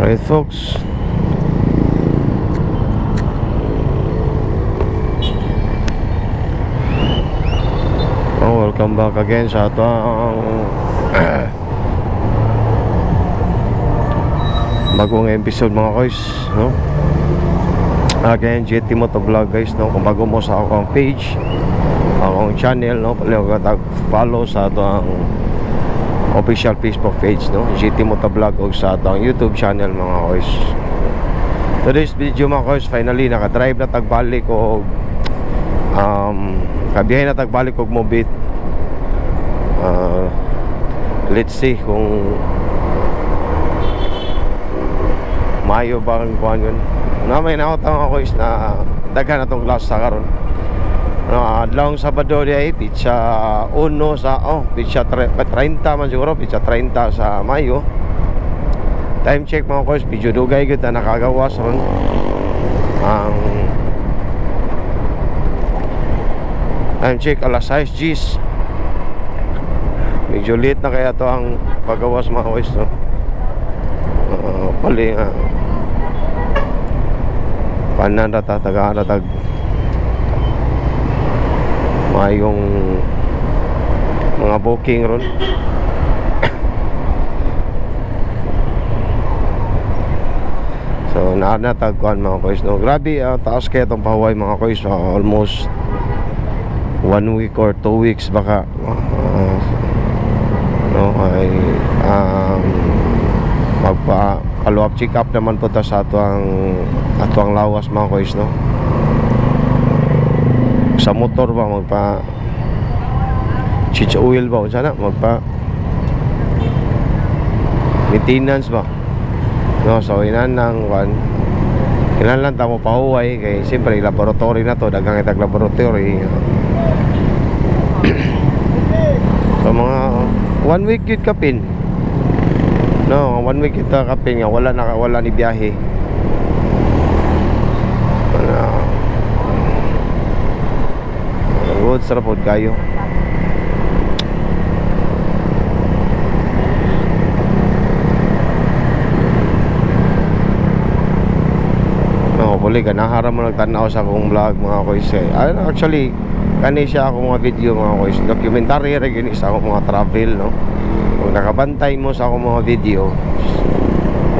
Alright folks, welcome back again sa atong bagong episode mga guys, no? Again, JT Motovlog guys, no? Kung bago mo sa akong page, akong channel, no? Follow sa atong official Facebook page, no? JT Motovlog, o sa atong YouTube channel mga guys. Today's video mga guys, finally nakadrive na tagbalik o kabiyahe na tagbalik og Mobit. Let's see kung Mayo ba ang kuhan yun. May nautang ako is na daghan na itong glass sa karon. Adlawng Sabado di ay pizza 1 sa pizza 30 man siguro, pizza 30 sa Mayo. Time check mga guys, medyo dugay gud na nakagawas ron. Time check alas 6 Gs. Medyo late na kaya to ang paggawas mga guys, no? Pali nga pananda taga-aratag mayong mga booking ron. So naanatagkuhan mga guys, no? Grabe, taas kaya itong pahuway mga guys, almost 1 week or 2 weeks baka ay magpa-follow up check up naman po ta sa atuang lawas mga guys, no? Sa motor ba magpa change oil ba sana, magpa maintenance ba, no? So inan nang kailan lang tamo pahuway kay siyempre laboratory na to, daghang itag laboratory. So mga 1 week yun kapin, no? 1 week kita kapin nga wala ni biyahe. Good sarapod kayo. Hopefully ganaharam mo nagtanaw sa akong vlog mga kois. Actually kani siya akong mga video mga kois, documentary rin sa akong mga travel, no? Kung nakabantay mo sa akong mga video,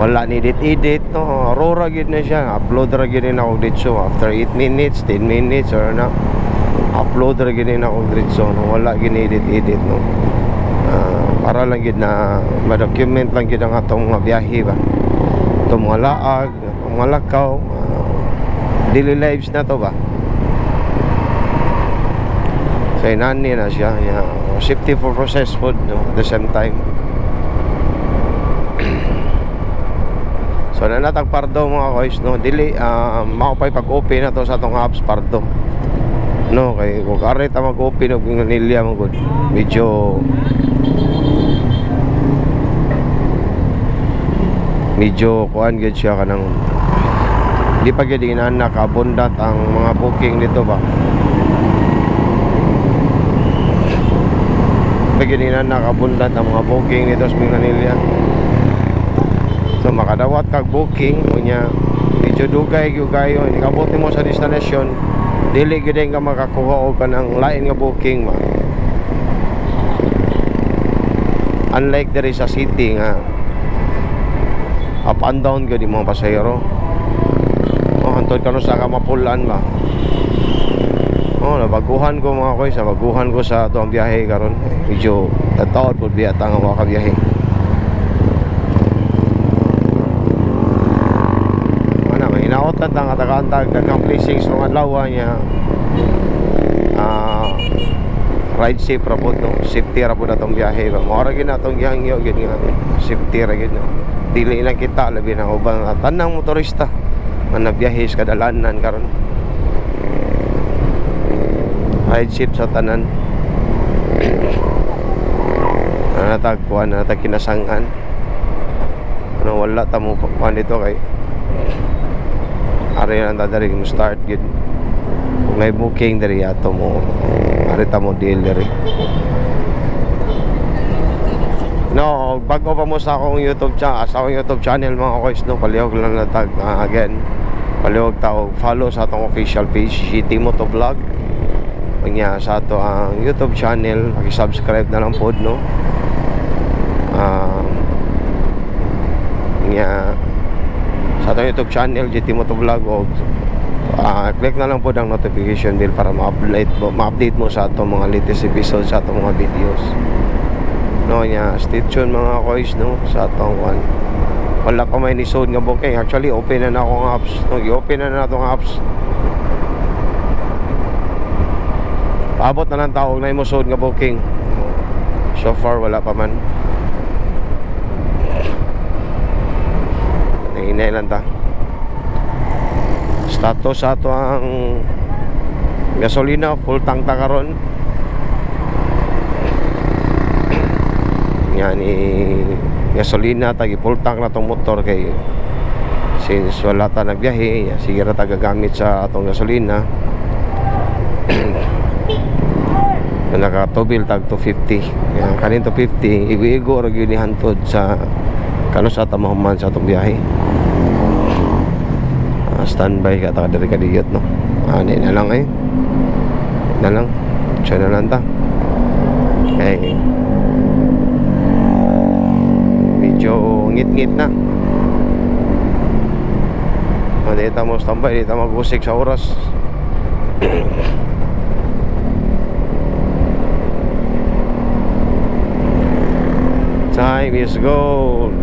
wala ni edit, no? Aurora gid na siya, upload ra gid na ako dito after 8 minutes, 10 minutes or na upload ra gid na ako dito, no? Wala gid edit, no? Para lang gid na ma-document lang gid ang atong mga biyahe ba, itong mga laag, mga lakaw, daily lives na to ba. So inani na siya, safety for processed food, no? At the same time. So nanatag pardo mga guys, no? Dili maupay pag-open na to sa atong apps pardo, no? Kay kung kare ta mag-open og nilya mo gud, medyo kuan gid siya kanang di pa gid inanak abundant ang mga booking dito ba. Pagininan nakabundan ang mga booking nito sa Manila. So makadawat kag booking unya medyo dugay gayo, ikabuti mo sa destination, dili gid ka makakuha og kanang lain nga booking ma. Unlike diri sa city nga up and down gid mga pasahero. Hantod kanu sa kamapulan ba. Nabaguhan ko mga koy, nabaguhan ko sa itong biyahe karon. Medyo tataod po biyata nga mga kabiyahe. May hinaotan ang katagantag dagang blessings ng adlaw niya. Ride safe ra po, no? Safety ra po na itong biyahe. Mara gid na itong gihangyo gid nga safety ra gid, no? Dili lang kita labi na ubang tanang motorista nga nagbiyahe sa kadalanan karon. Ride safe sa tanan. Natagpuan na kinasangan. Wala ta mo pa dito kay ari lang ta diri mo start gid. May booking diri ato mo. Ari ta mo deal diri. No, So bago pa mo sa akong YouTube channel mga kois, no, palihog lang na tag again. Palihog tao follow sa atong official page GT Moto Vlog. Kanya sa ato ang YouTube channel, paki-subscribe na lang pod, no. Kanya sa atong YouTube channel GT Moto Vlog, o click na lang po ang notification bell para ma-update mo sa atong mga latest episodes sa atong mga videos, no. Nya stay tuned mga kois, no, sa atong one. Wala pa may nisod nga booking. Actually open na akong apps, no. I-open na natong apps. Paabot na lang tawag na imusod nga booking. So far wala pa man. Nahinay lang ta. Status sa ato ang gasolina, full tank ta karon. Yan gasolina, tagi full tank na tong motor kay since wala ta nagbiyahe, sige ra ta gagamit sa atong gasolina. Naka tubil tag 250. Yan kanin 250 igo-igo ra gyud ni hantod sa kano sa tamahuman sa atong biyahe. Standby ka ta diri ka diyot, no. Ani na lang na lang siya na lang ta. Okay, medyo ngit-ngit na. Dito mo standby, dito mag-usik sa oras. Time is gold.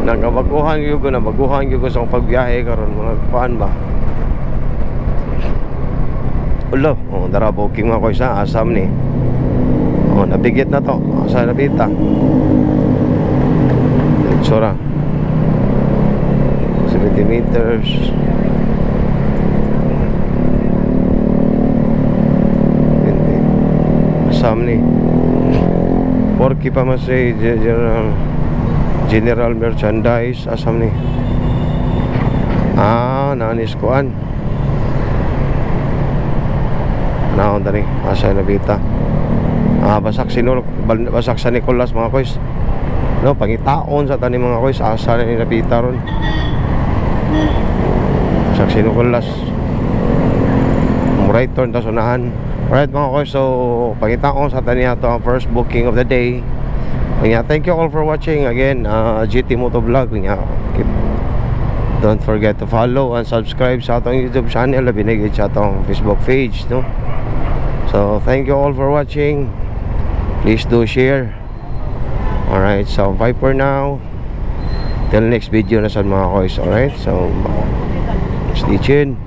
Nagabaguhan yung ko sa pagbiyahe karon mga paan ba. Ulo, dara booking mga kois sa Asam ni. Nabigit na to. Asa nabita. Sora 70 meters. Asam ni. Porky pa masay general merchandise. Asam ni. Nanis kuan. Naon tani asa nabita. Basak sa Nicolas mga kois, no, pangitaon sa tani mga kois asa na nabita ron. Basak si Nicolas right turn ta sunahan. Alright mga kois, so pangitaon sa tani ato ang first booking of the day. Thank you all for watching again. GT Moto Vlog. Don't forget to follow and subscribe sa atong YouTube channel, binigay sa atong Facebook page, no. So thank you all for watching. Please do share. Alright, so bye for now. Till next video na sa mga kois. Alright, so stay tuned.